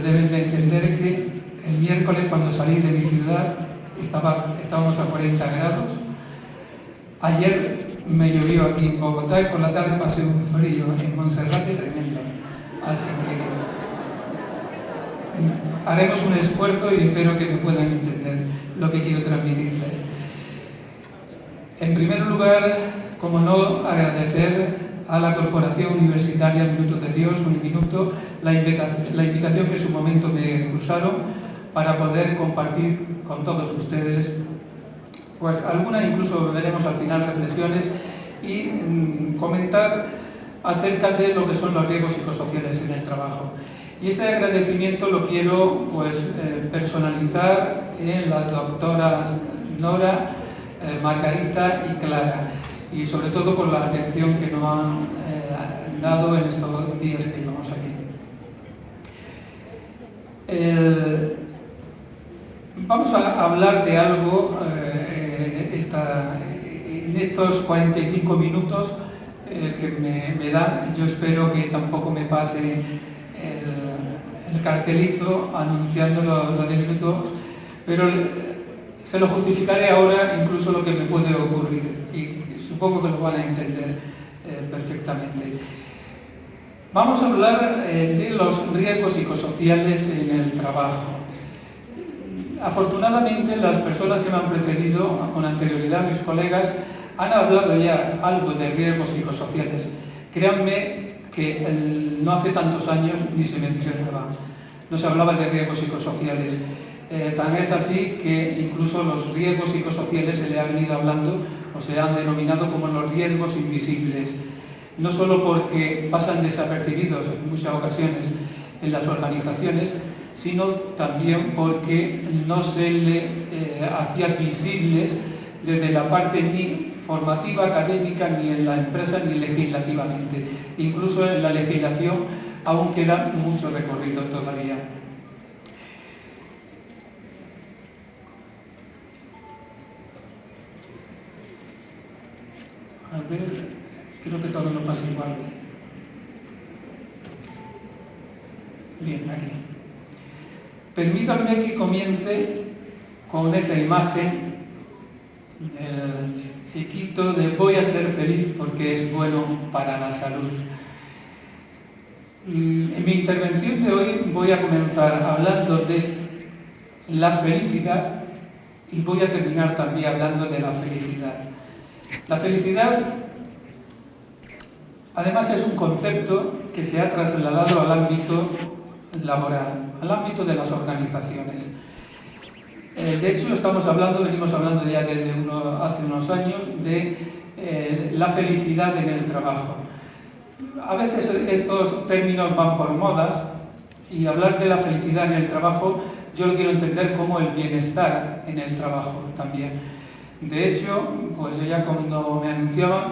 pues deben de entender que el miércoles, cuando salí de mi ciudad, estábamos a 40 grados. Ayer me llovió aquí en Bogotá y por la tarde pasé un frío en Monserrate tremendo. Así que haremos un esfuerzo y espero que me puedan entender lo que quiero transmitirles. En primer lugar, como no, agradecer a la Corporación Universitaria Minutos de Dios, Uniminuto, la invitación que en su momento me cruzaron para poder compartir con todos ustedes, pues algunas incluso veremos al final reflexiones y comentar acerca de lo que son los riesgos psicosociales en el trabajo. Y este agradecimiento lo quiero pues personalizar en las doctoras Nora, Margarita y Clara, y sobre todo por la atención que nos han dado en estos días que llevamos aquí. Vamos a hablar de algo en estos 45 minutos que me dan. Yo espero que tampoco me pase el cartelito anunciando los 10 minutos, pero se lo justificaré ahora incluso lo que me puede ocurrir y supongo que lo van a entender perfectamente. Vamos a hablar de los riesgos psicosociales en el trabajo. Afortunadamente, las personas que me han precedido con anterioridad, mis colegas, han hablado ya algo de riesgos psicosociales. Créanme que no hace tantos años ni se mencionaba, no se hablaba de riesgos psicosociales. Tan es así que incluso los riesgos psicosociales se le han ido hablando o se han denominado como los riesgos invisibles. No solo porque pasan desapercibidos en muchas ocasiones en las organizaciones, sino también porque no se le hacía visibles desde la parte ni formativa, académica, ni en la empresa, ni legislativamente. Incluso en la legislación aún queda mucho recorrido todavía. A ver, creo que todo lo pasa igual. Bien, aquí. Permítanme que comience con esa imagen del chiquito de voy a ser feliz porque es bueno para la salud. En mi intervención de hoy voy a comenzar hablando de la felicidad y voy a terminar también hablando de la felicidad. La felicidad, además, es un concepto que se ha trasladado al ámbito laboral, al ámbito de las organizaciones. De hecho, venimos hablando ya desde hace unos años de la felicidad en el trabajo. A veces estos términos van por modas y hablar de la felicidad en el trabajo yo lo quiero entender como el bienestar en el trabajo también. De hecho, pues ella cuando me anunciaba,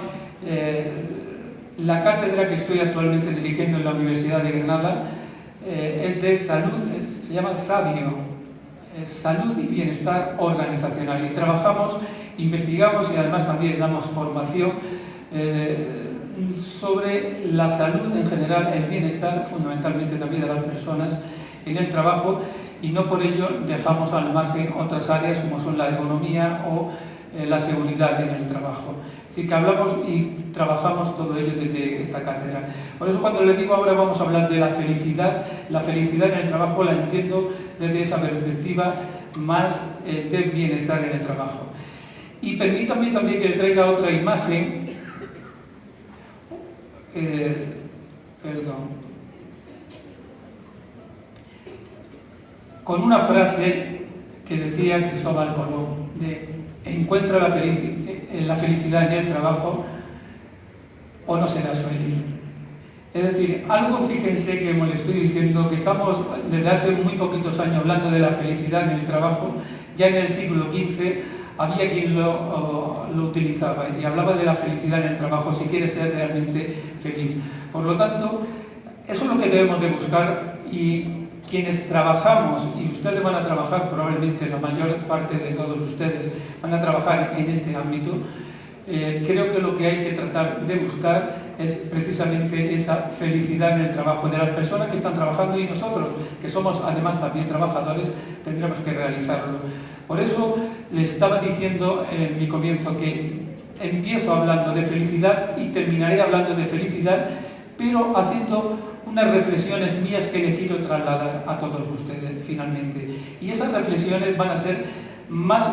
la cátedra que estoy actualmente dirigiendo en la Universidad de Granada es de salud, se llama SABIO, salud y bienestar organizacional. Y trabajamos, investigamos y además también damos formación sobre la salud en general, el bienestar fundamentalmente también de las personas en el trabajo, y no por ello dejamos al margen otras áreas como son la economía o la seguridad en el trabajo. Es decir, que hablamos y trabajamos todo ello desde esta cátedra. Por eso cuando les digo ahora vamos a hablar de la felicidad en el trabajo la entiendo desde esa perspectiva más del bienestar en el trabajo. Y permítanme también que les traiga otra imagen, con una frase que decía Cristóbal Colón, de encuentra la felicidad en el trabajo o no serás feliz. Es decir, algo, fíjense que, como les estoy diciendo, que estamos desde hace muy poquitos años hablando de la felicidad en el trabajo. Ya en el siglo XV había quien lo utilizaba y hablaba de la felicidad en el trabajo, si quieres ser realmente feliz. Por lo tanto, eso es lo que debemos de buscar, y quienes trabajamos, y ustedes van a trabajar, probablemente la mayor parte de todos ustedes van a trabajar en este ámbito, creo que lo que hay que tratar de buscar es precisamente esa felicidad en el trabajo de las personas que están trabajando, y nosotros, que somos además también trabajadores, tendremos que realizarlo. Por eso les estaba diciendo en mi comienzo que empiezo hablando de felicidad y terminaré hablando de felicidad, pero haciendo unas reflexiones mías que le quiero trasladar a todos ustedes finalmente. Y esas reflexiones van a ser más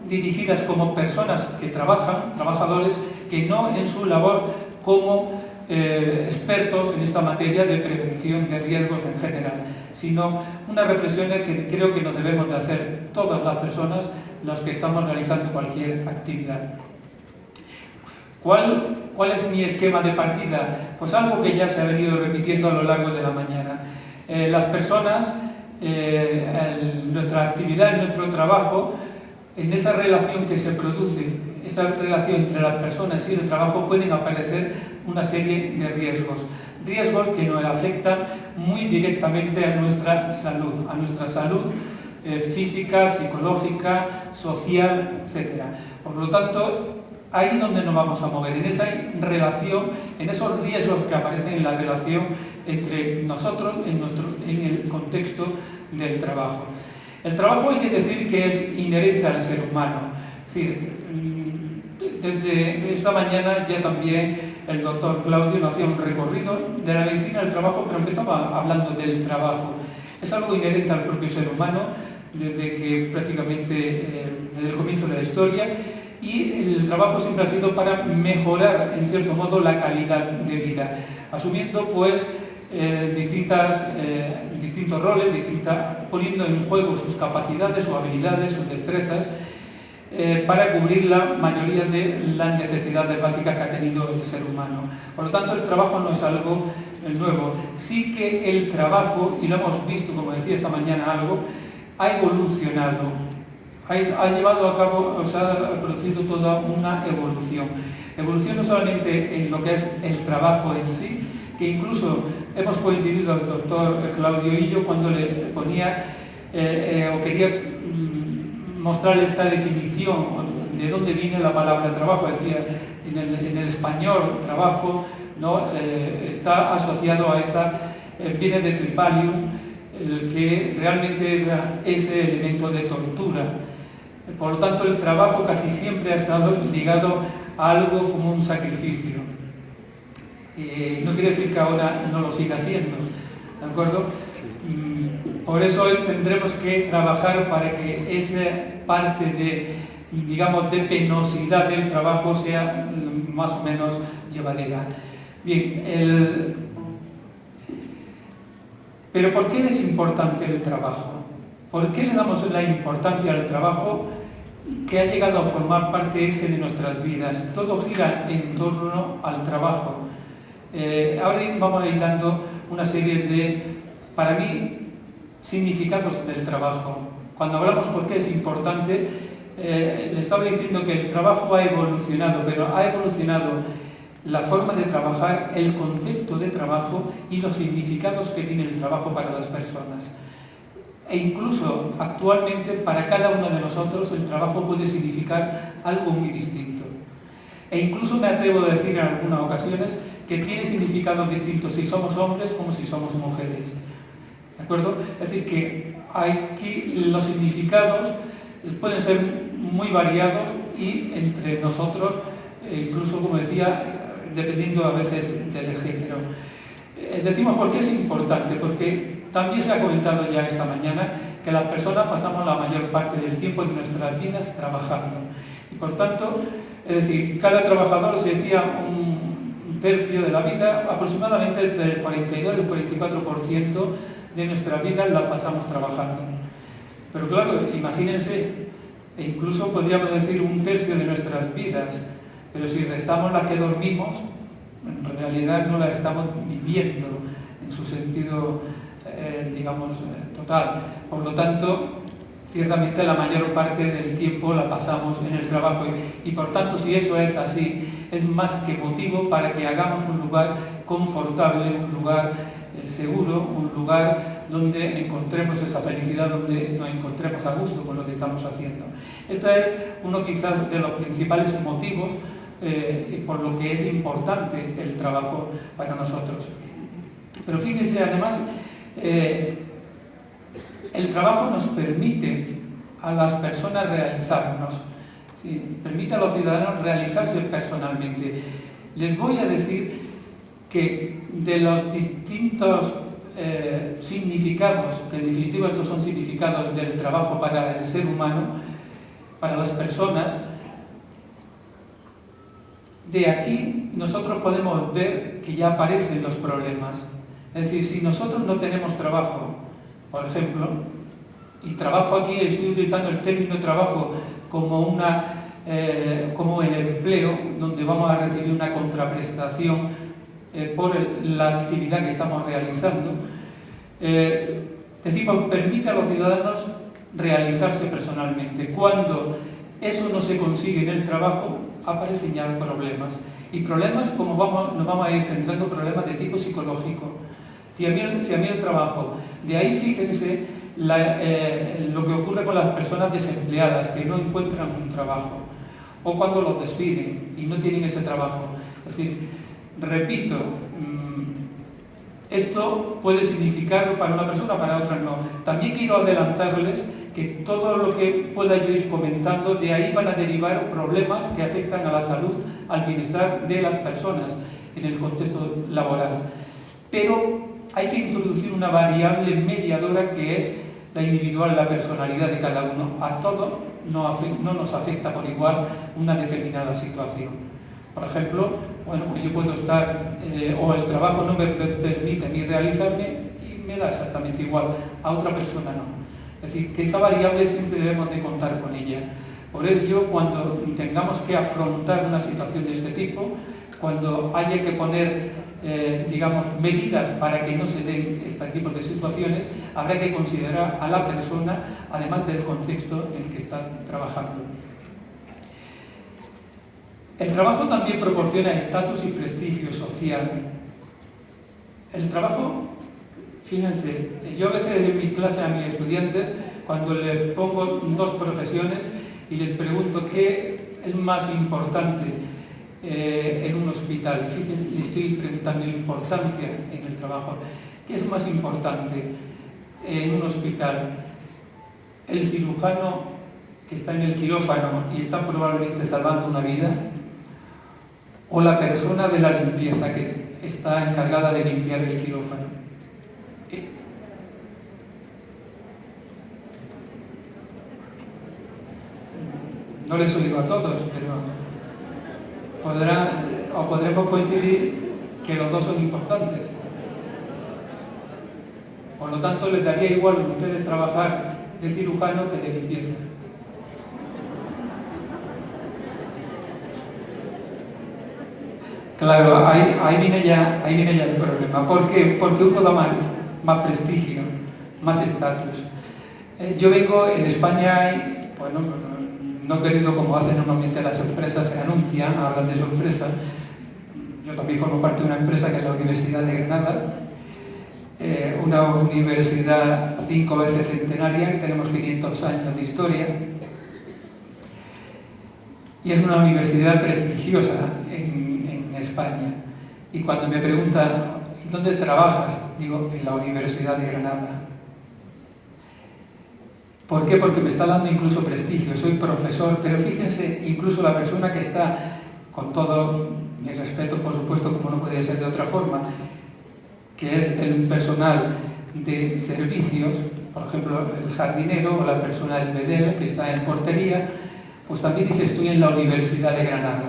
dirigidas como personas que trabajan, trabajadores, que no en su labor como expertos en esta materia de prevención de riesgos en general, sino unas reflexiones que creo que nos debemos de hacer todas las personas las que estamos realizando cualquier actividad. ¿Cuál es mi esquema de partida? Pues algo que ya se ha venido repitiendo a lo largo de la mañana. Las personas, nuestra actividad, nuestro trabajo, en esa relación que se produce, esa relación entre las personas y el trabajo, pueden aparecer una serie de riesgos. Riesgos que nos afectan muy directamente a nuestra salud física, psicológica, social, etc. Por lo tanto, ahí es donde nos vamos a mover, en esa relación, en esos riesgos que aparecen en la relación entre nosotros, en el contexto del trabajo. El trabajo, hay que decir que es inherente al ser humano. Es decir, desde esta mañana ya también el doctor Claudio nos hacía un recorrido de la medicina del trabajo, pero empezaba hablando del trabajo. Es algo inherente al propio ser humano desde que prácticamente desde el comienzo de la historia, y el trabajo siempre ha sido para mejorar en cierto modo la calidad de vida, asumiendo pues distintos roles, poniendo en juego sus capacidades, sus habilidades, sus destrezas, para cubrir la mayoría de las necesidades básicas que ha tenido el ser humano. Por lo tanto, el trabajo no es algo nuevo. Sí que el trabajo, y lo hemos visto, como decía esta mañana algo, ha evolucionado, ha llevado a cabo, o sea, ha producido toda una evolución. Evolución no solamente en lo que es el trabajo en sí, que incluso hemos coincidido el doctor Claudio y yo cuando le ponía o quería mostrar esta definición de dónde viene la palabra trabajo. Decía, en el español trabajo, ¿no? Está asociado a esta, viene de tripalium, el que realmente era ese elemento de tortura. Por lo tanto, el trabajo casi siempre ha estado ligado a algo como un sacrificio. No quiere decir que ahora no lo siga siendo, ¿de acuerdo? Por eso tendremos que trabajar para que esa parte de, digamos, de penosidad del trabajo sea más o menos llevadera. Bien, pero ¿por qué es importante el trabajo? ¿Por qué le damos la importancia al trabajo que ha llegado a formar parte eje de nuestras vidas? Todo gira en torno al trabajo. Ahora vamos a ir dando una serie de, para mí, significados del trabajo. Cuando hablamos por qué es importante, le estaba diciendo que el trabajo ha evolucionado, pero ha evolucionado la forma de trabajar, el concepto de trabajo y los significados que tiene el trabajo para las personas. E incluso actualmente para cada uno de nosotros el trabajo puede significar algo muy distinto. E incluso me atrevo a decir en algunas ocasiones que tiene significados distintos si somos hombres como si somos mujeres. ¿De acuerdo? Es decir, que aquí los significados pueden ser muy variados y entre nosotros, incluso como decía, dependiendo a veces del género. Decimos por qué es importante, porque también se ha comentado ya esta mañana que las personas pasamos la mayor parte del tiempo de nuestras vidas trabajando. Y por tanto, es decir, cada trabajador, se decía, un tercio de la vida, aproximadamente entre el 42 y el 44% de nuestra vida la pasamos trabajando. Pero claro, imagínense, e incluso podríamos decir un tercio de nuestras vidas, pero si restamos las que dormimos, en realidad no la estamos viviendo en su sentido, digamos, total. Por lo tanto, ciertamente la mayor parte del tiempo la pasamos en el trabajo y por tanto, si eso es así, es más que motivo para que hagamos un lugar confortable, un lugar seguro, un lugar donde encontremos esa felicidad, donde nos encontremos a gusto con lo que estamos haciendo. Este es uno quizás de los principales motivos por lo que es importante el trabajo para nosotros. Pero fíjense, además, el trabajo nos permite a las personas realizarnos, ¿sí? Permite a los ciudadanos realizarse personalmente. Les voy a decir que de los distintos significados, que en definitiva estos son significados del trabajo para el ser humano, para las personas, de aquí nosotros podemos ver que ya aparecen los problemas. Es decir, si nosotros no tenemos trabajo, por ejemplo, y trabajo aquí, estoy utilizando el término trabajo como como el empleo, donde vamos a recibir una contraprestación por la actividad que estamos realizando, decimos, permite a los ciudadanos realizarse personalmente. Cuando eso no se consigue en el trabajo, aparecen ya problemas. Y problemas, como nos vamos a ir centrando, problemas de tipo psicológico. Si a mí el trabajo, de ahí fíjense lo que ocurre con las personas desempleadas, que no encuentran un trabajo, o cuando los despiden y no tienen ese trabajo. Es decir, repito, esto puede significar para una persona, para otra no. También quiero adelantarles que todo lo que pueda yo ir comentando, de ahí van a derivar problemas que afectan a la salud, al bienestar de las personas en el contexto laboral. Pero hay que introducir una variable mediadora que es la individual, la personalidad de cada uno. A todos no nos afecta por igual una determinada situación. Por ejemplo, bueno, yo puedo estar, o el trabajo no me permite a mí realizarme y me da exactamente igual, a otra persona no. Es decir, que esa variable siempre debemos de contar con ella. Por ello, cuando tengamos que afrontar una situación de este tipo, cuando haya que poner, digamos, medidas para que no se den este tipo de situaciones, habrá que considerar a la persona, además del contexto en el que está trabajando. El trabajo también proporciona estatus y prestigio social. El trabajo, fíjense, yo a veces en mi clase a mis estudiantes, cuando les pongo dos profesiones y les pregunto qué es más importante en un hospital, fíjense, les estoy preguntando la importancia en el trabajo. ¿Qué es más importante en un hospital? ¿El cirujano que está en el quirófano y está probablemente salvando una vida? ¿O la persona de la limpieza que está encargada de limpiar el quirófano? No les oigo a todos, pero podremos coincidir que los dos son importantes. Por lo tanto, les daría igual a ustedes trabajar de cirujano que de limpieza. Claro, ahí viene ya el problema. ¿Por qué? Porque uno da más prestigio, más estatus. Yo vengo en España y, bueno, no querido como hacen normalmente las empresas, se anuncian, hablan de su empresa. Yo también formo parte de una empresa que es la Universidad de Granada, una universidad 5 veces centenaria, que tenemos 500 años de historia. Y es una universidad prestigiosa en España. Y cuando me preguntan, ¿dónde trabajas? Digo, en la Universidad de Granada. ¿Por qué? Porque me está dando incluso prestigio. Soy profesor, pero fíjense, incluso la persona que está, con todo mi respeto, por supuesto, como no puede ser de otra forma, que es el personal de servicios, por ejemplo, el jardinero o la persona del bedel que está en portería, pues también dice, estoy en la Universidad de Granada.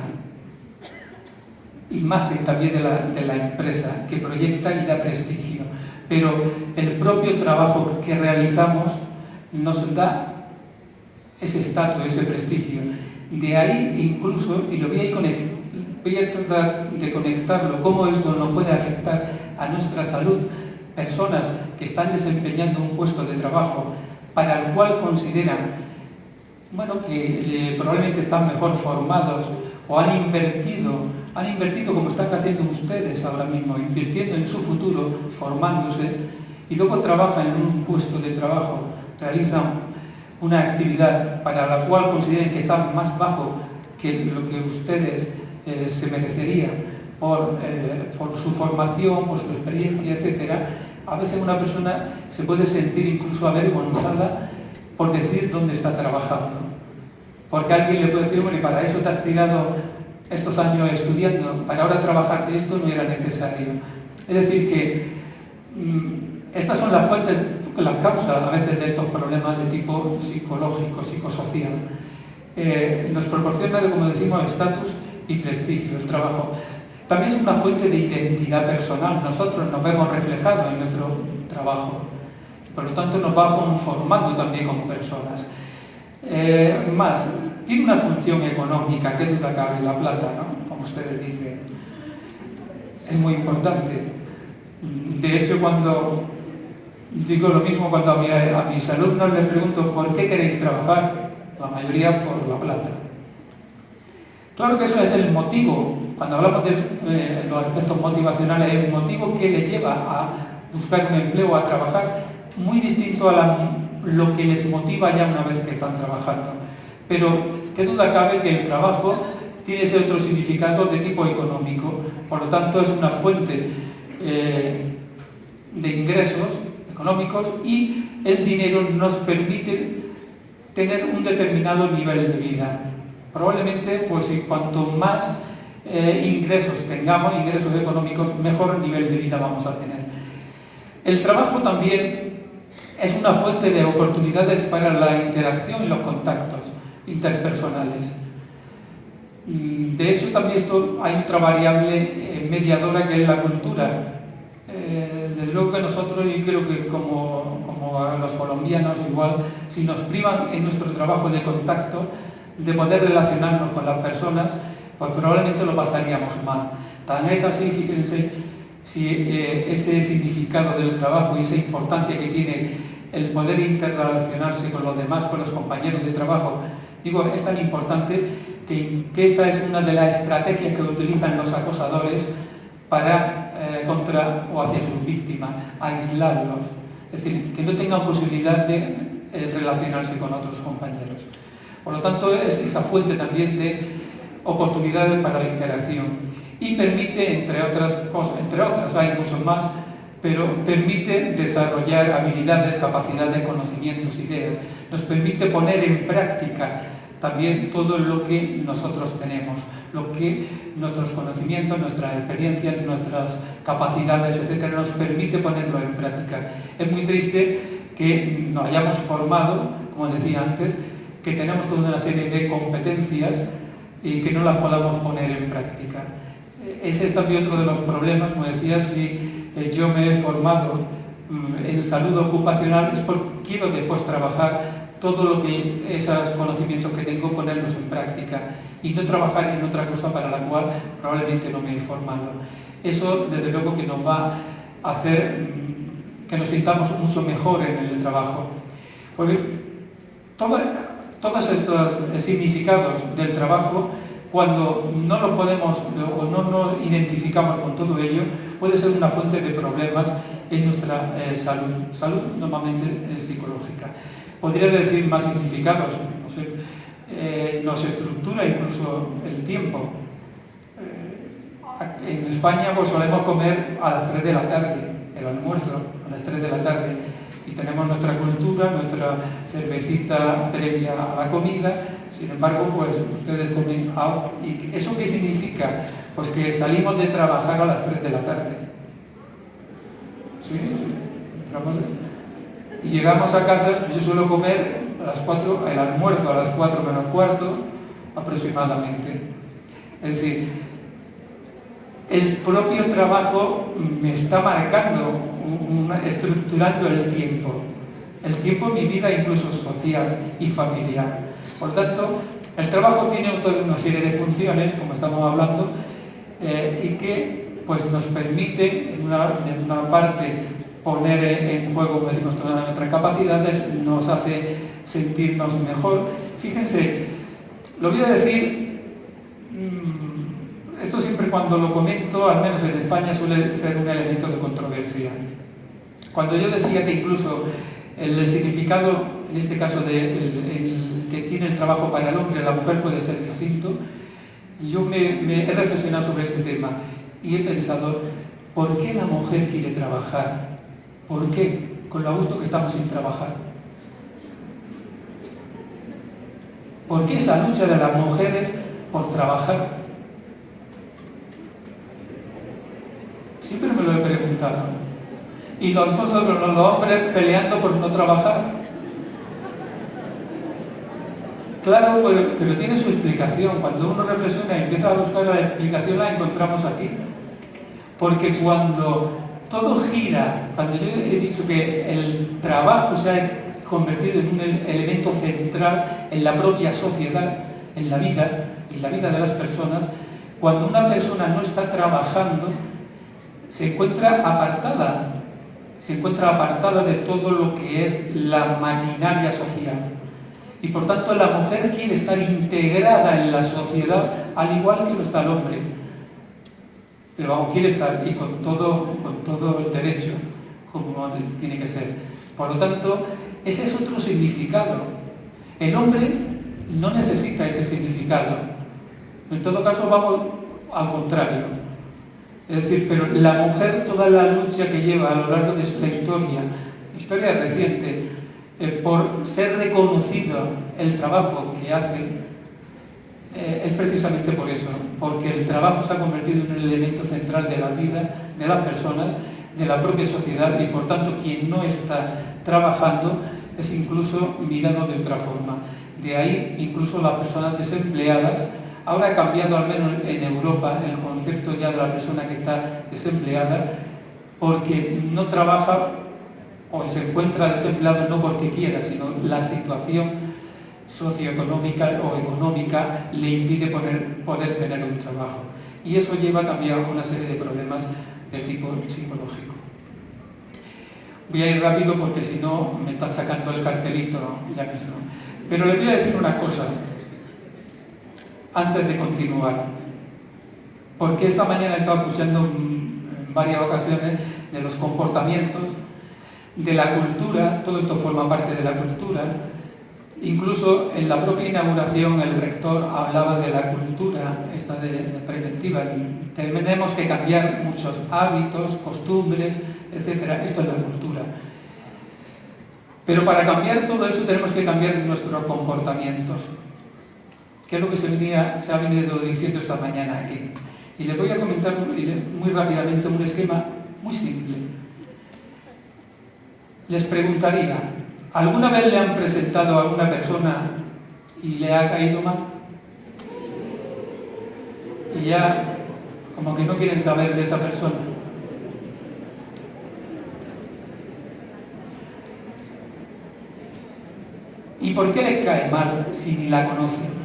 Imagen también de la empresa que proyecta y da prestigio. Pero el propio trabajo que realizamos nos da ese estatus, ese prestigio. De ahí incluso, y lo voy a tratar de conectarlo, cómo esto nos puede afectar a nuestra salud. Personas que están desempeñando un puesto de trabajo para el cual consideran, bueno, que probablemente están mejor formados o han invertido como están haciendo ustedes ahora mismo, invirtiendo en su futuro, formándose, y luego trabajan en un puesto de trabajo, realizan una actividad para la cual consideren que está más bajo que lo que ustedes se merecería por su formación, por su experiencia, etcétera, a veces una persona se puede sentir incluso avergonzada por decir dónde está trabajando. Porque alguien le puede decir, hombre, para eso te has tirado estos años estudiando, para ahora trabajar de esto no era necesario. Es decir, que estas son las fuentes, las causas a veces de estos problemas de tipo psicológico, psicosocial. Nos proporciona, como decimos, estatus y prestigio el trabajo. También es una fuente de identidad personal. Nosotros nos vemos reflejados en nuestro trabajo. Por lo tanto, nos va conformando también como personas. Más, tiene una función económica, qué duda cabe, la plata, ¿no? Como ustedes dicen. Es muy importante. De hecho, cuando digo lo mismo cuando a mis alumnos les pregunto ¿por qué queréis trabajar? La mayoría por la plata. Claro que eso es el motivo. Cuando hablamos de los aspectos motivacionales, el motivo que les lleva a buscar un empleo, a trabajar, muy distinto a lo que les motiva ya una vez que están trabajando. Pero qué duda cabe que el trabajo tiene ese otro significado de tipo económico. Por lo tanto, es una fuente de ingresos económicos y el dinero nos permite tener un determinado nivel de vida. Probablemente, pues cuanto más ingresos tengamos, ingresos económicos, mejor nivel de vida vamos a tener. El trabajo también es una fuente de oportunidades para la interacción y los contactos interpersonales. De eso también hay otra variable mediadora que es la cultura. Desde luego que nosotros, y creo que como a los colombianos igual, si nos privan en nuestro trabajo de contacto, de poder relacionarnos con las personas, pues probablemente lo pasaríamos mal. Tan es así, fíjense, si ese significado del trabajo y esa importancia que tiene el poder interrelacionarse con los demás, con los compañeros de trabajo, digo, es tan importante que esta es una de las estrategias que utilizan los acosadores para contra o hacia sus víctimas, aislarlos, es decir, que no tengan posibilidad de relacionarse con otros compañeros. Por lo tanto, es esa fuente también de oportunidades para la interacción y permite, entre otras cosas, hay muchos más, pero permite desarrollar habilidades, capacidades, conocimientos, ideas. Nos permite poner en práctica también todo lo que nosotros tenemos, lo que nuestros conocimientos, nuestras experiencias, nuestras capacidades, etcétera, nos permite ponerlo en práctica. Es muy triste que nos hayamos formado, como decía antes, que tenemos toda una serie de competencias y que no las podamos poner en práctica. Ese es también otro de los problemas, como decía, si yo me he formado en salud ocupacional es porque quiero después trabajar todo lo que esos conocimientos que tengo, ponerlos en práctica y no trabajar en otra cosa para la cual probablemente no me he formado. Eso, desde luego, que nos va a hacer que nos sintamos mucho mejor en el trabajo. Porque todos estos significados del trabajo, cuando no los podemos o no nos identificamos con todo ello, puede ser una fuente de problemas en nuestra salud normalmente psicológica. Podría decir más significados, no sé, nos estructura incluso el tiempo. En España pues solemos comer a las 3 de la tarde, el almuerzo a las 3 de la tarde, y tenemos nuestra cultura, nuestra cervecita previa a la comida. Sin embargo, pues ustedes comen out. ¿Y eso qué significa? Pues que salimos de trabajar a las 3 de la tarde. Sí. Y llegamos a casa, yo suelo comer a las 4, el almuerzo a las 4 menos cuarto aproximadamente. Es decir, el propio trabajo me está marcando, estructurando el tiempo en mi vida incluso social y familiar. Por tanto, el trabajo tiene toda una serie de funciones, como estamos hablando, y que pues, nos permite, en una parte, poner en juego, como decimos, todas nuestras capacidades, nos hace sentirnos mejor. Fíjense, lo voy a decir, esto siempre cuando lo comento, al menos en España, suele ser un elemento de controversia. Cuando yo decía que incluso el significado, en este caso, el que tiene el trabajo para el hombre y la mujer puede ser distinto, Yo me he reflexionado sobre ese tema y he pensado, ¿por qué la mujer quiere trabajar? ¿Por qué? Con lo a gusto que estamos sin trabajar. ¿Por qué esa lucha de las mujeres por trabajar? Siempre me lo he preguntado. Y nosotros, los hombres, peleando por no trabajar. Claro, pero tiene su explicación. Cuando uno reflexiona y empieza a buscar la explicación, la encontramos aquí. Porque cuando todo gira, cuando yo he dicho que el trabajo se ha convertido en un elemento central en la propia sociedad, en la vida de las personas, cuando una persona no está trabajando, se encuentra apartada de todo lo que es la maquinaria social. Y por tanto la mujer quiere estar integrada en la sociedad al igual que lo está el hombre. Pero vamos, quiere estar y con todo el derecho, como tiene que ser. Por lo tanto, ese es otro significado. El hombre no necesita ese significado. En todo caso, vamos al contrario. Es decir, pero la mujer, toda la lucha que lleva a lo largo de la historia reciente, por ser reconocido el trabajo que hace, es precisamente por eso, porque el trabajo se ha convertido en un elemento central de la vida de las personas, de la propia sociedad, y por tanto quien no está trabajando es incluso mirado de otra forma. De ahí incluso las personas desempleadas. Ahora ha cambiado, al menos en Europa, el concepto ya de la persona que está desempleada, porque no trabaja o se encuentra desempleado no porque quiera, sino la situación socioeconómica o económica le impide poder tener un trabajo. Y eso lleva también a una serie de problemas de tipo psicológico. Voy a ir rápido porque si no me están sacando el cartelito ya mismo. Pero les voy a decir una cosa antes de continuar, porque esta mañana he estado escuchando en varias ocasiones de los comportamientos, de la cultura. Todo esto forma parte de la cultura. Incluso en la propia inauguración el rector hablaba de la cultura, esta de preventiva. Tenemos que cambiar muchos hábitos, costumbres, etc. Esto es la cultura. Pero para cambiar todo eso tenemos que cambiar nuestros comportamientos, que es lo que se ha venido diciendo esta mañana aquí. Y les voy a comentar muy rápidamente un esquema muy simple. Les preguntaría, ¿alguna vez le han presentado a alguna persona y le ha caído mal? Y ya como que no quieren saber de esa persona. ¿Y por qué le cae mal si ni la conocen?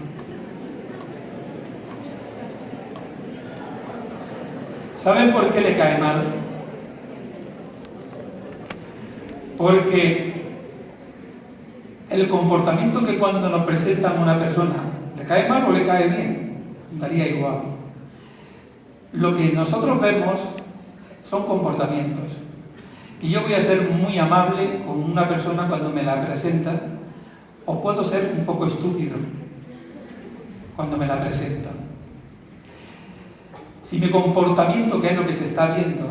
¿Saben por qué le cae mal? Porque el comportamiento que cuando nos presentan a una persona, ¿le cae mal o le cae bien? Daría igual. Lo que nosotros vemos son comportamientos. Y yo voy a ser muy amable con una persona cuando me la presenta, o puedo ser un poco estúpido cuando me la presenta. Si mi comportamiento, que es lo que se está viendo,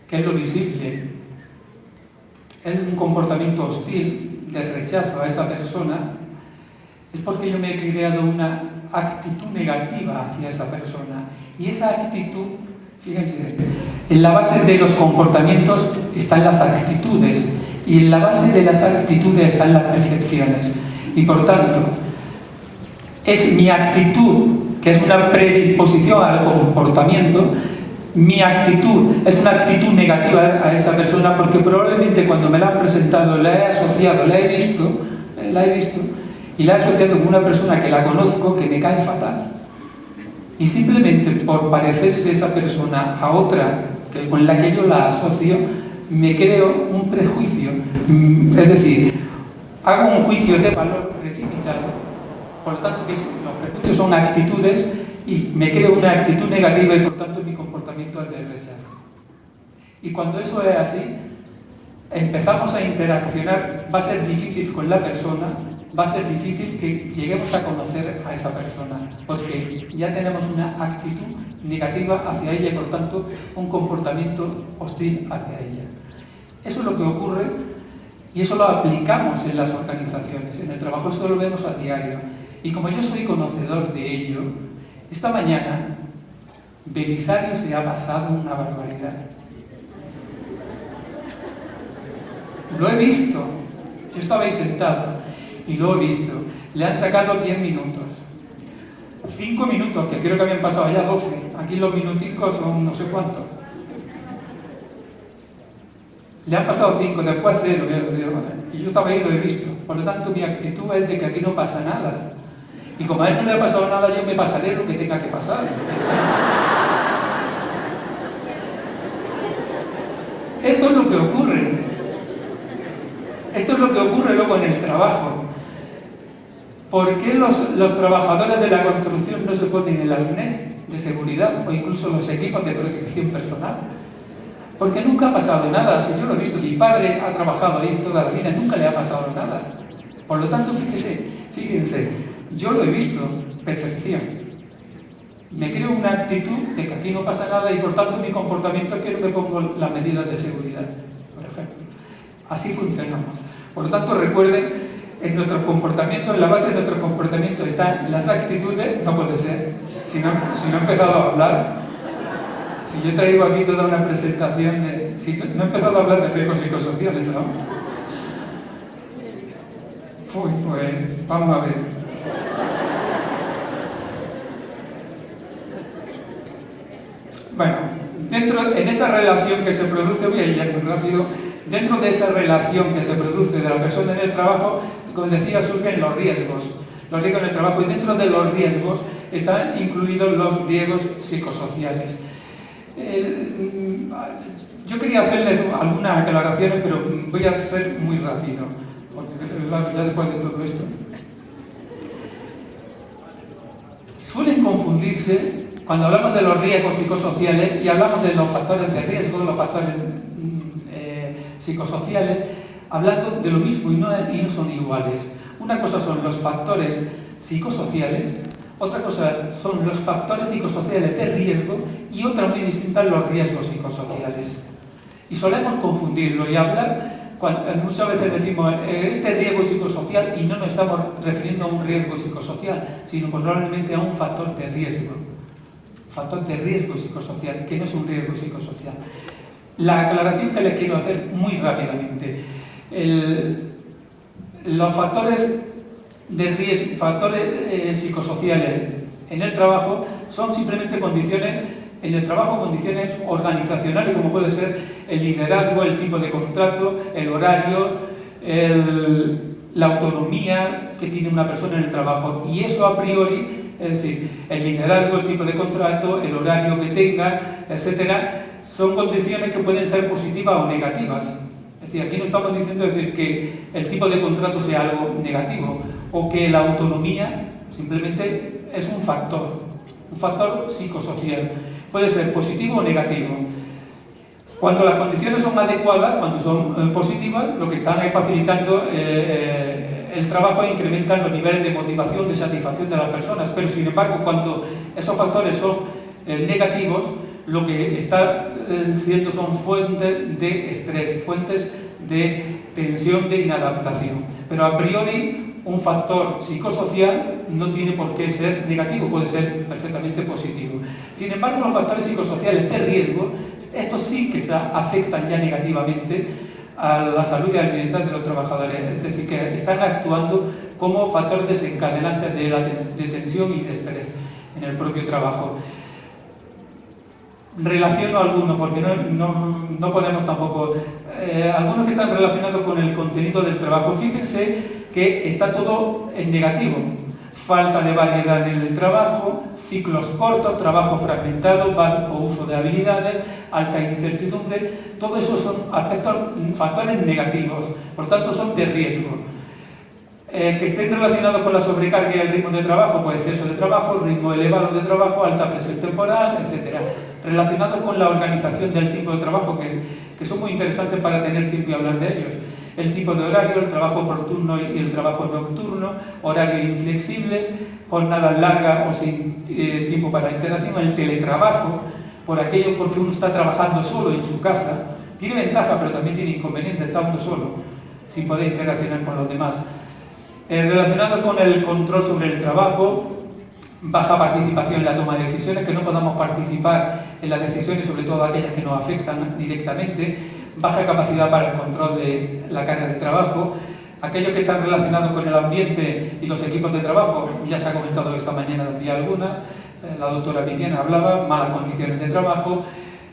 que es lo visible, es un comportamiento hostil, de rechazo a esa persona, es porque yo me he creado una actitud negativa hacia esa persona. Y esa actitud, fíjense, en la base de los comportamientos están las actitudes, y en la base de las actitudes están las percepciones. Y por tanto, es mi actitud, que es una predisposición al comportamiento. Mi actitud es una actitud negativa a esa persona porque probablemente cuando me la han presentado la he asociado, la he visto y la he asociado con una persona que la conozco, que me cae fatal. Y simplemente por parecerse esa persona a otra con la que yo la asocio, me creo un prejuicio. Es decir, hago un juicio de valor precipitado. Por lo tanto, los prejuicios son actitudes y me creo una actitud negativa y por tanto mi comportamiento es de rechazo. Y cuando eso es así, empezamos a interaccionar, va a ser difícil con la persona, va a ser difícil que lleguemos a conocer a esa persona, porque ya tenemos una actitud negativa hacia ella y por tanto un comportamiento hostil hacia ella. Eso es lo que ocurre y eso lo aplicamos en las organizaciones, en el trabajo, esto lo vemos a diario. Y como yo soy conocedor de ello, esta mañana Belisario se ha pasado una barbaridad. Lo he visto, yo estaba ahí sentado y lo he visto. Le han sacado 10 minutos. 5 minutos, que creo que habían pasado ya 12. Aquí los minuticos son no sé cuántos. Le han pasado 5, después 0, y yo estaba ahí y lo he visto. Por lo tanto, mi actitud es de que aquí no pasa nada. Y como a él no le ha pasado nada, yo me pasaré lo que tenga que pasar. Esto es lo que ocurre. Esto es lo que ocurre luego en el trabajo. ¿Por qué los trabajadores de la construcción no se ponen el arnés de seguridad o incluso los equipos de protección personal? Porque nunca ha pasado nada. Si yo lo he visto, mi padre ha trabajado ahí toda la vida, nunca le ha pasado nada. Por lo tanto, fíjense, yo lo he visto, perfección. Me creo una actitud de que aquí no pasa nada y por tanto mi comportamiento es que no me pongo las medidas de seguridad, por ejemplo. Así funcionamos. Por lo tanto, recuerden, en nuestro comportamiento, en la base de nuestro comportamiento están las actitudes, no puede ser, si no he empezado a hablar. Si yo he traído aquí toda una presentación de... Si no he empezado a hablar de riesgos psicosociales, ¿no? Uy, pues vamos a ver. Bueno, en esa relación que se produce, voy a ir ya muy rápido, dentro de esa relación que se produce de la persona en el trabajo, como decía, surgen los riesgos en el trabajo, y dentro de los riesgos están incluidos los riesgos psicosociales. Yo quería hacerles algunas aclaraciones, pero voy a ser muy rápido, porque ya después de todo esto. Suelen confundirse cuando hablamos de los riesgos psicosociales y hablamos de los factores de riesgo, los factores psicosociales, hablando de lo mismo y no son iguales. Una cosa son los factores psicosociales, otra cosa son los factores psicosociales de riesgo y otra muy distinta los riesgos psicosociales. Y solemos confundirlo y hablar, muchas veces decimos este riesgo psicosocial y no nos estamos refiriendo a un riesgo psicosocial, sino probablemente a un factor de riesgo. Factor de riesgo psicosocial, que no es un riesgo psicosocial. La aclaración que les quiero hacer muy rápidamente. Los factores de riesgo, factores psicosociales en el trabajo son simplemente condiciones, en el trabajo condiciones organizacionales, como puede ser el liderazgo, el tipo de contrato, el horario, la autonomía que tiene una persona en el trabajo. Y eso a priori, es decir, el liderazgo, el tipo de contrato, el horario que tenga, etcétera, son condiciones que pueden ser positivas o negativas. Es decir, aquí no estamos diciendo que el tipo de contrato sea algo negativo o que la autonomía simplemente es un factor psicosocial. Puede ser positivo o negativo. Cuando las condiciones son adecuadas, cuando son positivas, lo que están es facilitando el trabajo e incrementan los niveles de motivación, de satisfacción de las personas. Pero sin embargo, cuando esos factores son negativos, lo que está siendo son fuentes de estrés, fuentes de tensión, de inadaptación. Pero a priori, un factor psicosocial no tiene por qué ser negativo, puede ser perfectamente positivo. Sin embargo, los factores psicosociales de riesgo, estos sí que se afectan ya negativamente a la salud y al bienestar de los trabajadores, es decir, que están actuando como factores desencadenantes de tensión y de estrés en el propio trabajo. Relaciono algunos, porque no podemos tampoco... algunos que están relacionados con el contenido del trabajo. Fíjense que está todo en negativo. Falta de variedad en el trabajo, ciclos cortos, trabajo fragmentado, bajo uso de habilidades, alta incertidumbre. Todo eso son factores negativos, por tanto son de riesgo. Que estén relacionados con la sobrecarga y el ritmo de trabajo, pues exceso de trabajo, ritmo elevado de trabajo, alta presión temporal, etc. relacionado con la organización del tiempo de trabajo, que son muy interesantes para tener tiempo y hablar de ellos. El tipo de horario, el trabajo por turno y el trabajo nocturno, horarios inflexibles, jornadas largas o sin tiempo para la interacción, el teletrabajo, porque uno está trabajando solo en su casa. Tiene ventaja, pero también tiene inconvenientes estando solo, sin poder interaccionar con los demás. Relacionado con el control sobre el trabajo, baja participación en la toma de decisiones, que no podamos participar en las decisiones, sobre todo aquellas que nos afectan directamente, baja capacidad para el control de la carga de trabajo, aquellos que están relacionados con el ambiente y los equipos de trabajo, ya se ha comentado esta mañana también algunas, la doctora Viviana hablaba, malas condiciones de trabajo,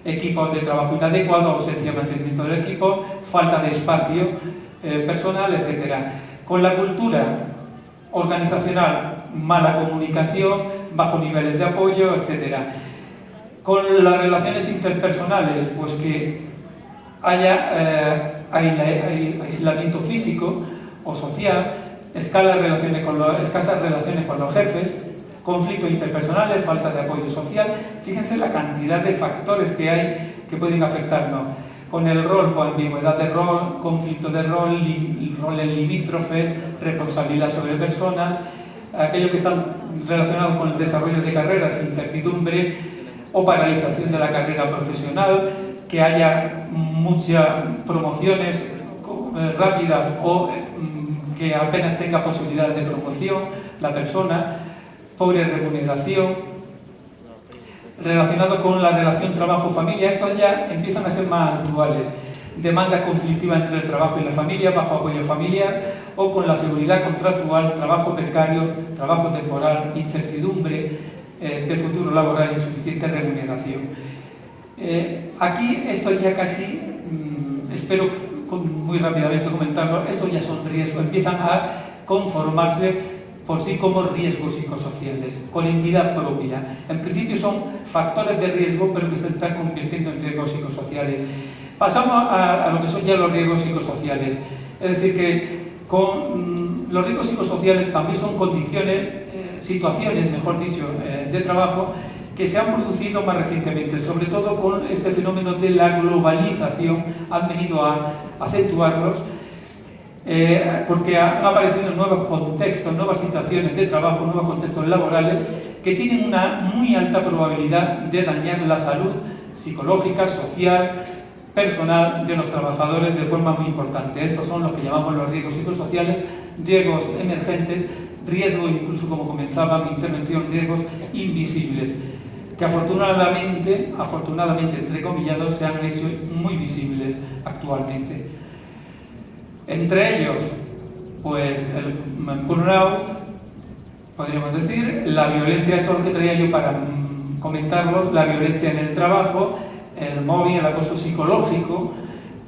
equipos de trabajo inadecuados, ausencia de mantenimiento del equipo, falta de espacio personal, etc. Con la cultura organizacional, mala comunicación, bajos niveles de apoyo, etc. Con las relaciones interpersonales, pues que haya aislamiento físico o social, escasas relaciones con los jefes, conflictos interpersonales, falta de apoyo social. Fíjense la cantidad de factores que hay que pueden afectarnos. Con el rol, con ambigüedad de rol, conflicto de rol, roles limítrofes, responsabilidad sobre personas, aquellos que están relacionados con el desarrollo de carreras, incertidumbre o paralización de la carrera profesional, que haya muchas promociones rápidas o que apenas tenga posibilidades de promoción la persona, pobre remuneración. Relacionado con la relación trabajo-familia, estos ya empiezan a ser más actuales. Demandas conflictivas entre el trabajo y la familia, bajo apoyo familiar, o con la seguridad contractual, trabajo precario, trabajo temporal, incertidumbre de futuro laboral e insuficiente remuneración. Aquí esto ya casi, espero muy rápidamente comentarlo, estos ya son riesgos, empiezan a conformarse por sí como riesgos psicosociales, con entidad propia. En principio son factores de riesgo, pero que se están convirtiendo en riesgos psicosociales. Pasamos a lo que son ya los riesgos psicosociales. Es decir, que con los riesgos psicosociales también son condiciones, situaciones, mejor dicho, de trabajo que se han producido más recientemente, sobre todo con este fenómeno de la globalización, han venido a acentuarlos, porque han aparecido nuevos contextos, nuevas situaciones de trabajo, nuevos contextos laborales que tienen una muy alta probabilidad de dañar la salud psicológica, social, personal de los trabajadores de forma muy importante. Estos son los que llamamos los riesgos psicosociales, riesgos emergentes, riesgos, incluso como comenzaba mi intervención, riesgos invisibles, que afortunadamente entrecomillados, se han hecho muy visibles actualmente. Entre ellos, pues el burnout, podríamos decir, la violencia, esto es lo que traía yo para comentarlos, la violencia en el trabajo, el mobbing, el acoso psicológico,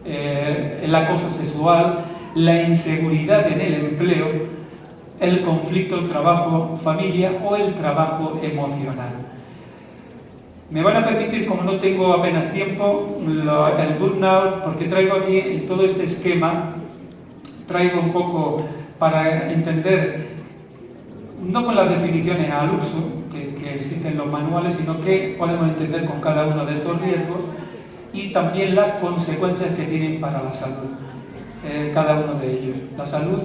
el acoso sexual, la inseguridad en el empleo, el conflicto trabajo-familia o el trabajo emocional. Me van a permitir, como no tengo apenas tiempo, el burnout, porque traigo aquí en todo este esquema, traigo un poco para entender, no con las definiciones al uso que existen en los manuales, sino que podemos entender con cada uno de estos riesgos y también las consecuencias que tienen para la salud, cada uno de ellos. La salud,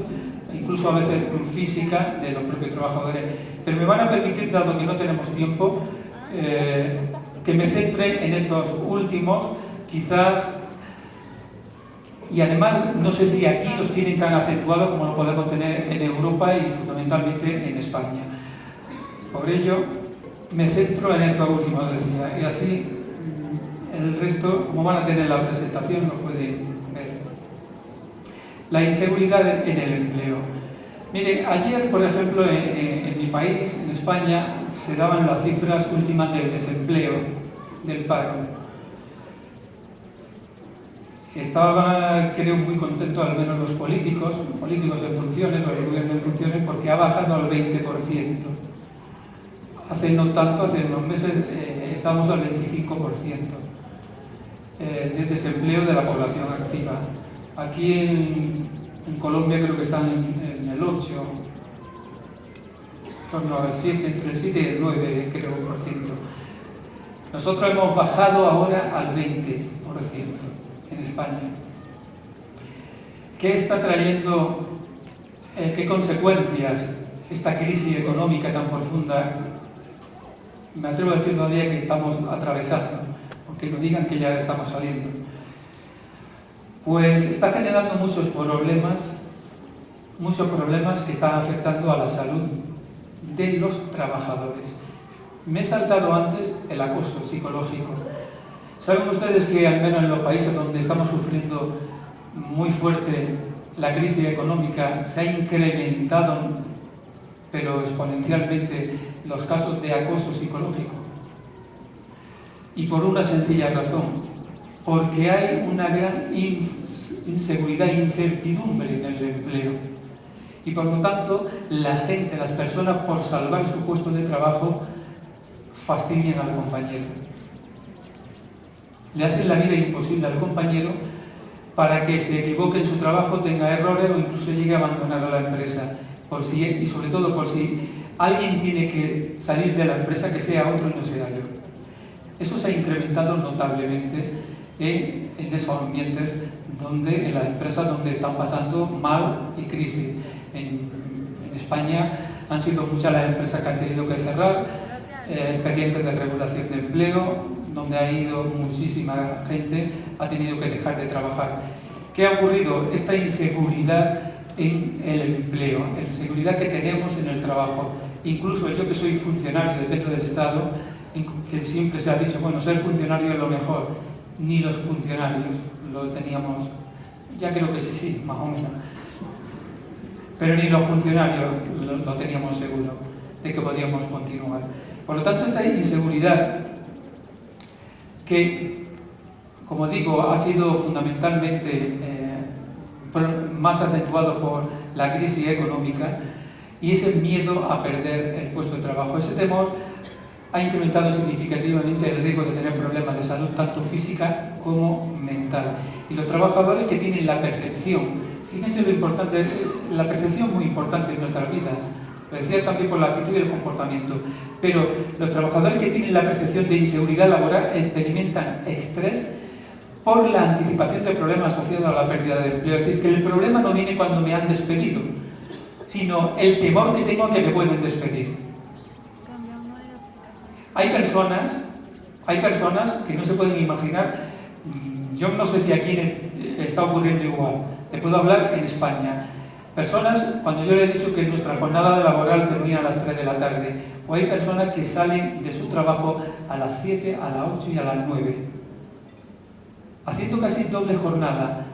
incluso a veces física, de los propios trabajadores. Pero me van a permitir, dado que no tenemos tiempo, que me centre en estos últimos, quizás. Y además, no sé si aquí los tienen tan acentuados como lo podemos tener en Europa y fundamentalmente en España. Por ello, me centro en esto último, decía, y así el resto, como van a tener la presentación, lo pueden ver. La inseguridad en el empleo. Mire, ayer, por ejemplo, en mi país, en España, se daban las cifras últimas del desempleo, del paro. Estaban, creo, muy contentos, al menos los políticos en funciones, los gobiernos en funciones, porque ha bajado al 20%. Hace no tanto, hace unos meses, estábamos al 25% de desempleo de la población activa. Aquí en Colombia creo que están en el 8%, entre el 7 y el 9, creo, por ciento. Nosotros hemos bajado ahora al 20% en España. ¿Qué está trayendo, qué consecuencias esta crisis económica tan profunda? Me atrevo a decir todavía que estamos atravesando, aunque nos digan que ya estamos saliendo. Pues está generando muchos problemas que están afectando a la salud de los trabajadores. Me he saltado antes el acoso psicológico. ¿Saben ustedes que al menos en los países donde estamos sufriendo muy fuerte la crisis económica se ha incrementado, pero exponencialmente, los casos de acoso psicológico? Y por una sencilla razón, porque hay una gran inseguridad e incertidumbre en el empleo. Y por lo tanto, la gente, las personas, por salvar su puesto de trabajo, fastidian al compañero. Le hacen la vida imposible al compañero para que se equivoque en su trabajo, tenga errores o incluso llegue a abandonar a la empresa. Y sobre todo por si alguien tiene que salir de la empresa, que sea otro y no sea yo. Eso se ha incrementado notablemente en esos ambientes en las empresas donde están pasando mal y crisis. En España han sido muchas las empresas que han tenido que cerrar, expedientes de regulación de empleo, donde ha ido muchísima gente, ha tenido que dejar de trabajar. ¿Qué ha ocurrido? Esta inseguridad en el empleo, la inseguridad que tenemos en el trabajo. Incluso yo, que soy funcionario, dependo del Estado, que siempre se ha dicho, bueno, ser funcionario es lo mejor. Ni los funcionarios lo teníamos, ya creo que sí, más o menos. Pero ni los funcionarios lo teníamos seguro de que podíamos continuar. Por lo tanto, esta inseguridad que, como digo, ha sido fundamentalmente más acentuado por la crisis económica, y ese miedo a perder el puesto de trabajo, ese temor ha incrementado significativamente el riesgo de tener problemas de salud, tanto física como mental. Y los trabajadores que tienen la percepción, fíjense lo importante, la percepción es muy importante en nuestras vidas, lo decía también por la actitud y el comportamiento, pero los trabajadores que tienen la percepción de inseguridad laboral experimentan estrés por la anticipación de problemas asociados a la pérdida de empleo. Es decir, que el problema no viene cuando me han despedido, sino el temor que tengo a que me pueden despedir. Hay personas que no se pueden imaginar, yo no sé si aquí está ocurriendo igual, le puedo hablar en España. Personas, cuando yo le he dicho que nuestra jornada laboral termina a las 3 de la tarde, o hay personas que salen de su trabajo a las 7, a las 8 y a las 9, haciendo casi doble jornada.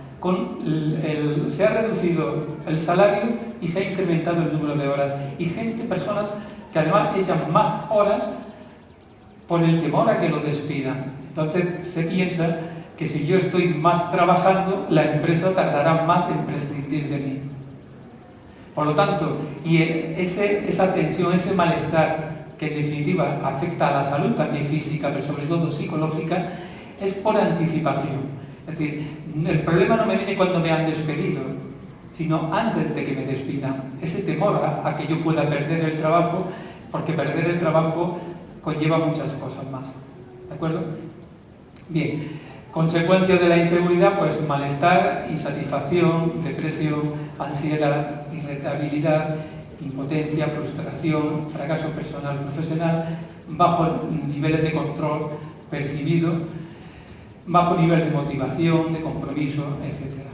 Se ha reducido el salario y se ha incrementado el número de horas. Y personas que además echan más horas por el temor a que lo despidan. Entonces se piensa que si yo estoy más trabajando, la empresa tardará más en prescindir de mí. Por lo tanto, y esa tensión, ese malestar, que en definitiva afecta a la salud también física, pero sobre todo psicológica, es por anticipación. Es decir, el problema no me viene cuando me han despedido, sino antes de que me despidan. Ese temor a que yo pueda perder el trabajo, porque perder el trabajo conlleva muchas cosas más. ¿De acuerdo? Bien. Consecuencias de la inseguridad, pues malestar, insatisfacción, depresión, ansiedad, irritabilidad, impotencia, frustración, fracaso personal, profesional, bajos niveles de control percibido, bajo nivel de motivación, de compromiso, etc.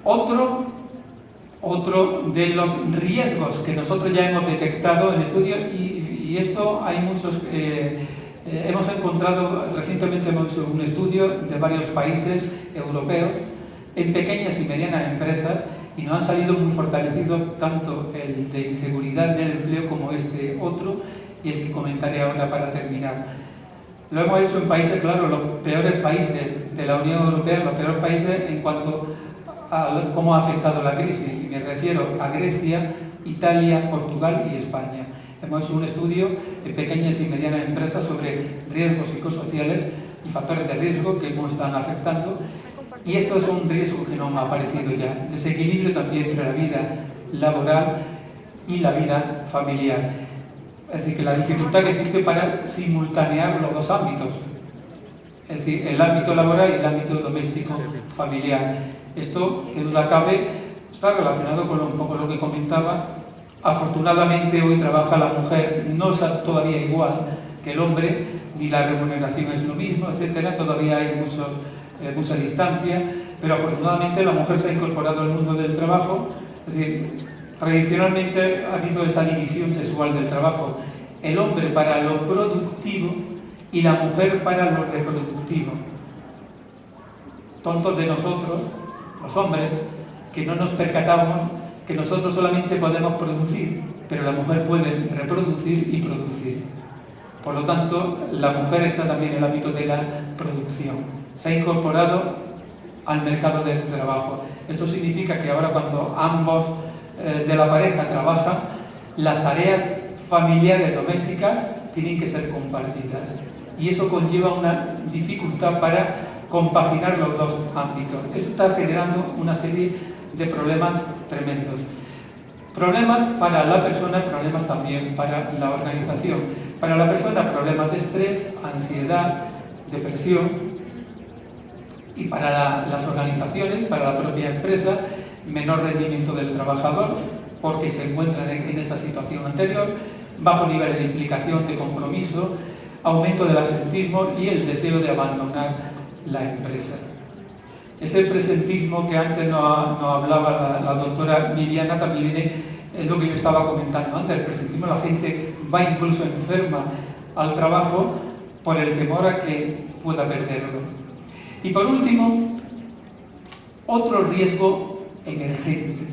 Otro de los riesgos que nosotros ya hemos detectado en estudios, y esto hay muchos... hemos encontrado, recientemente hemos hecho un estudio de varios países europeos en pequeñas y medianas empresas, y nos han salido muy fortalecidos tanto el de inseguridad en el empleo como este otro, y el que comentaré ahora para terminar. Lo hemos hecho en países, claro, los peores países de la Unión Europea, los peores países en cuanto a cómo ha afectado la crisis, y me refiero a Grecia, Italia, Portugal y España. Hemos hecho un estudio en pequeñas y medianas empresas sobre riesgos psicosociales y factores de riesgo que nos están afectando, y esto es un riesgo que nos ha aparecido ya, desequilibrio también entre la vida laboral y la vida familiar. Es decir, que la dificultad que existe para simultanear los dos ámbitos. Es decir, el ámbito laboral y el ámbito doméstico familiar. Esto, que duda cabe, está relacionado con un poco lo que comentaba. Afortunadamente hoy trabaja la mujer, no es todavía igual que el hombre, ni la remuneración es lo mismo, etcétera. Todavía hay mucha distancia, pero afortunadamente la mujer se ha incorporado al mundo del trabajo. Es decir, tradicionalmente ha habido esa división sexual del trabajo. El hombre para lo productivo y la mujer para lo reproductivo. Tontos de nosotros, los hombres, que no nos percatamos que nosotros solamente podemos producir, pero la mujer puede reproducir y producir. Por lo tanto, la mujer está también en el ámbito de la producción. Se ha incorporado al mercado del trabajo. Esto significa que ahora, cuando ambos de la pareja trabajan, las tareas familiares domésticas tienen que ser compartidas. Y eso conlleva una dificultad para compaginar los dos ámbitos. Eso está generando una serie de problemas tremendos. Problemas para la persona, problemas también para la organización. Para la persona, problemas de estrés, ansiedad, depresión. Y para las organizaciones, para la propia empresa, menor rendimiento del trabajador, porque se encuentran en esa situación anterior, bajo nivel de implicación, de compromiso, aumento del absentismo y el deseo de abandonar la empresa. Ese presentismo que antes no hablaba la doctora Viviana también viene, es lo que yo estaba comentando antes. El presentismo, la gente va incluso enferma al trabajo por el temor a que pueda perderlo. Y por último, otro riesgo emergente,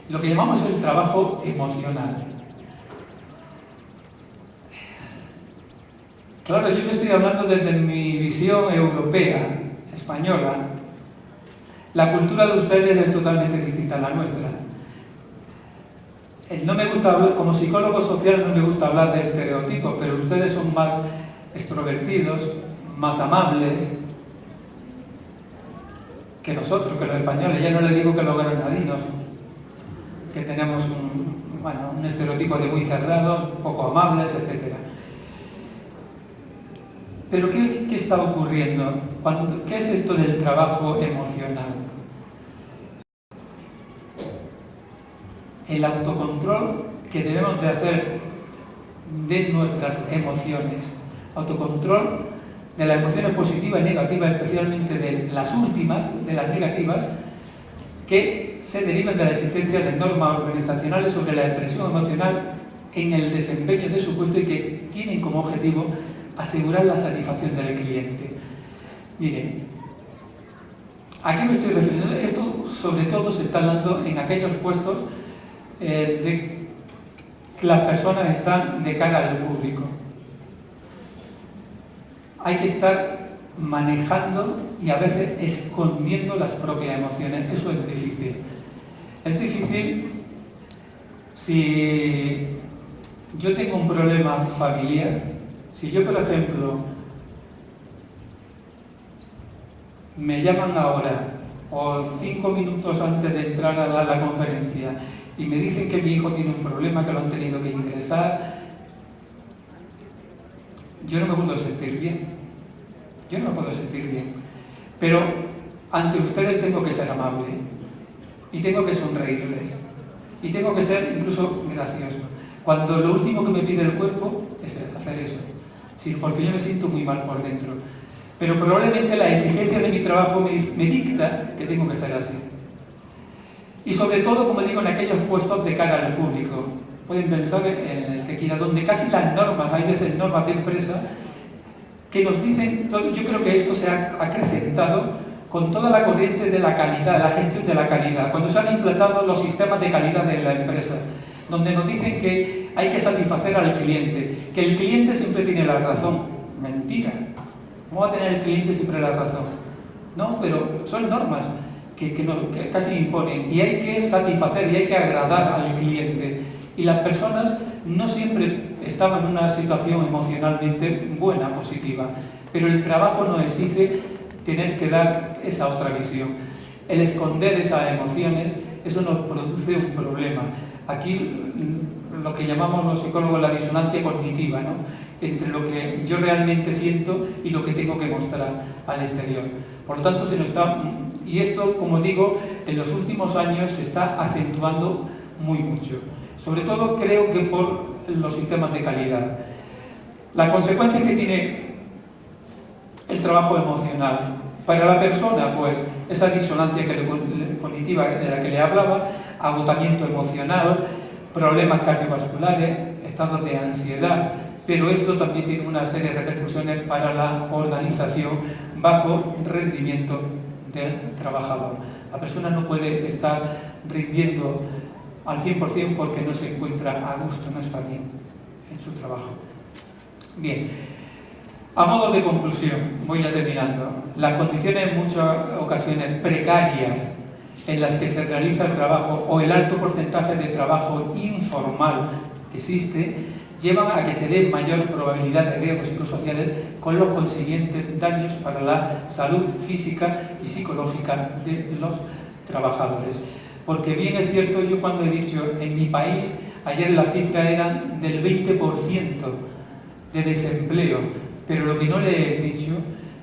lo que llamamos el trabajo emocional. Claro, yo estoy hablando desde mi visión europea, española. La cultura de ustedes es totalmente distinta a la nuestra. No me gusta hablar, como psicólogo social no me gusta hablar de estereotipos, pero ustedes son más extrovertidos, más amables que nosotros, que los españoles. Ya no les digo que los granadinos, que tenemos un estereotipo de muy cerrados, poco amables, etc. Pero ¿qué está ocurriendo? ¿Qué es esto del trabajo emocional? El autocontrol que debemos de hacer de nuestras emociones. Autocontrol de las emociones positivas y negativas, especialmente de las últimas, de las negativas, que se derivan de la existencia de normas organizacionales sobre la expresión emocional en el desempeño de su puesto y que tienen como objetivo asegurar la satisfacción del cliente. Miren, ¿a qué me estoy refiriendo? Esto sobre todo se está dando en aquellos puestos de que las personas están de cara al público. Hay que estar manejando y a veces escondiendo las propias emociones. Eso es difícil. Es difícil si yo tengo un problema familiar. Si yo, por ejemplo, me llaman ahora o 5 minutos antes de entrar a la conferencia y me dicen que mi hijo tiene un problema, que lo han tenido que ingresar, yo no me puedo sentir bien. Yo no me puedo sentir bien. Pero ante ustedes tengo que ser amable y tengo que sonreírles y tengo que ser incluso gracioso. Cuando lo último que me pide el cuerpo es hacer eso. Sí, porque yo me siento muy mal por dentro. Pero probablemente la exigencia de mi trabajo me dicta que tengo que ser así. Y sobre todo, como digo, en aquellos puestos de cara al público. Pueden pensar en el Zequira, donde casi las normas, hay veces normas de empresa, que nos dicen, yo creo que esto se ha acrecentado con toda la corriente de la calidad, la gestión de la calidad, cuando se han implantado los sistemas de calidad de la empresa, donde nos dicen que hay que satisfacer al cliente, que el cliente siempre tiene la razón. Mentira. ¿Cómo va a tener el cliente siempre la razón? No, pero son normas que casi imponen y hay que satisfacer y hay que agradar al cliente. Y las personas no siempre estaban en una situación emocionalmente buena, positiva, pero el trabajo nos exige tener que dar esa otra visión. El esconder esas emociones, eso nos produce un problema. aquí lo que llamamos los psicólogos la disonancia cognitiva, ¿no? Entre lo que yo realmente siento y lo que tengo que mostrar al exterior. Por lo tanto, y esto, como digo, en los últimos años se está acentuando muy mucho. Sobre todo creo que por los sistemas de calidad. La consecuencia que tiene el trabajo emocional para la persona, pues esa disonancia cognitiva de la que le hablaba, agotamiento emocional, problemas cardiovasculares, estados de ansiedad, pero esto también tiene una serie de repercusiones para la organización bajo rendimiento del trabajador. La persona no puede estar rindiendo al 100% porque no se encuentra a gusto, no está bien en su trabajo. Bien, a modo de conclusión, voy ya terminando. Las condiciones en muchas ocasiones precarias en las que se realiza el trabajo o el alto porcentaje de trabajo informal que existe llevan a que se dé mayor probabilidad de riesgos psicosociales con los consiguientes daños para la salud física y psicológica de los trabajadores. Porque bien es cierto, yo cuando he dicho en mi país, ayer la cifra era del 20% de desempleo, pero lo que no le he dicho,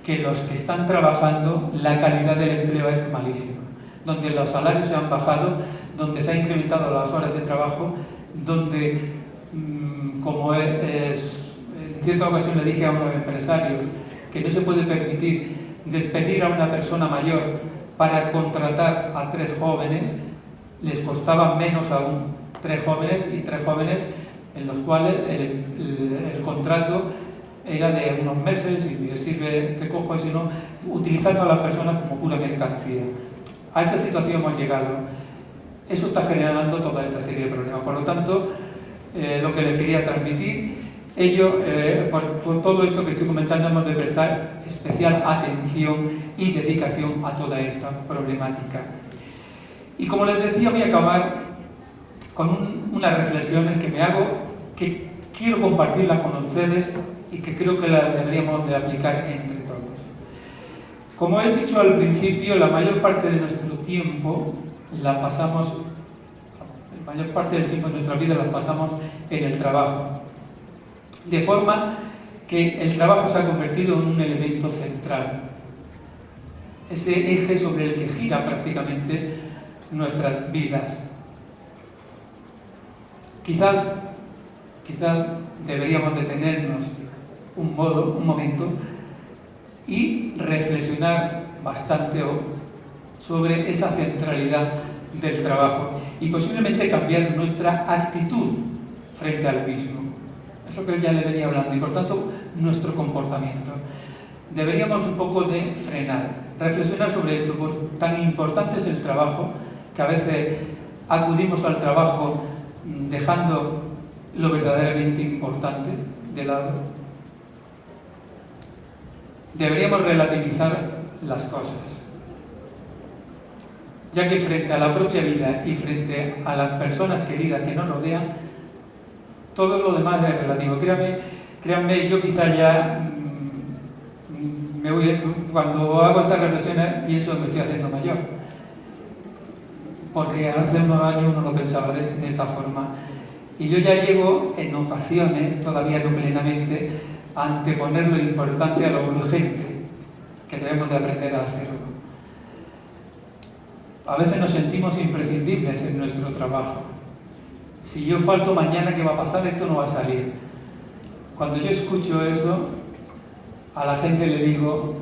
que los que están trabajando, la calidad del empleo es malísima, donde los salarios se han bajado, donde se han incrementado las horas de trabajo, donde, como en cierta ocasión le dije a unos empresarios, que no se puede permitir despedir a una persona mayor para contratar a 3 jóvenes, les costaba menos aún 3 jóvenes en los cuales el contrato era de unos meses y me sirve, te cojo, y si no, utilizando a las personas como pura mercancía. A esa situación hemos llegado. Eso está generando toda esta serie de problemas. Por lo tanto, lo que les quería transmitir, por todo esto que estoy comentando, hemos de prestar especial atención y dedicación a toda esta problemática. Y como les decía, voy a acabar con unas reflexiones que me hago, que quiero compartirlas con ustedes y que creo que las deberíamos de aplicar entre todos. Como he dicho al principio, la mayor parte de nuestro tiempo la pasamos, la mayor parte del tiempo de nuestra vida la pasamos en el trabajo. De forma que el trabajo se ha convertido en un elemento central. Ese eje sobre el que gira prácticamente nuestras vidas. Quizás deberíamos detenernos un momento y reflexionar bastante sobre esa centralidad del trabajo y posiblemente cambiar nuestra actitud frente al mismo. Eso que ya le venía hablando y por tanto nuestro comportamiento. Deberíamos un poco de frenar, reflexionar sobre esto, porque tan importante es el trabajo que a veces acudimos al trabajo dejando lo verdaderamente importante de lado. Deberíamos relativizar las cosas, ya que frente a la propia vida y frente a las personas queridas que nos rodean, todo lo demás es relativo. Créanme, yo quizá ya cuando hago estas reflexiones pienso que me estoy haciendo mayor, porque hace unos años uno lo pensaba de esta forma. Y yo ya llego en ocasiones, todavía no plenamente, a anteponer lo importante a lo urgente, que debemos de aprender a hacerlo. A veces nos sentimos imprescindibles en nuestro trabajo. Si yo falto mañana, ¿qué va a pasar? Esto no va a salir. Cuando yo escucho eso, a la gente le digo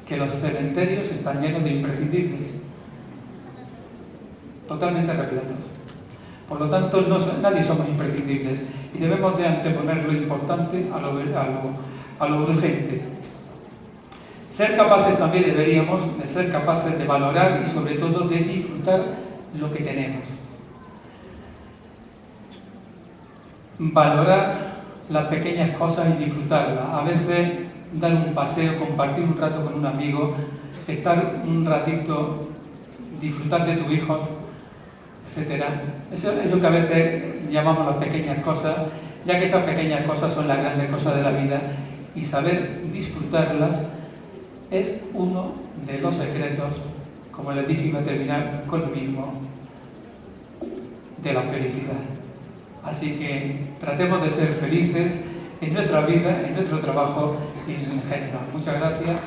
que los cementerios están llenos de imprescindibles, totalmente repletos. Por lo tanto, nadie somos imprescindibles y debemos de anteponer lo importante a lo urgente. Ser capaces también deberíamos de ser capaces de valorar y sobre todo de disfrutar lo que tenemos. Valorar las pequeñas cosas y disfrutarlas. A veces dar un paseo, compartir un rato con un amigo, estar un ratito, disfrutar de tu hijo, etc. Eso que a veces llamamos las pequeñas cosas, ya que esas pequeñas cosas son las grandes cosas de la vida y saber disfrutarlas es uno de los secretos, como les dije, iba a terminar con lo mismo, de la felicidad. Así que tratemos de ser felices en nuestra vida, en nuestro trabajo y en general. Muchas gracias.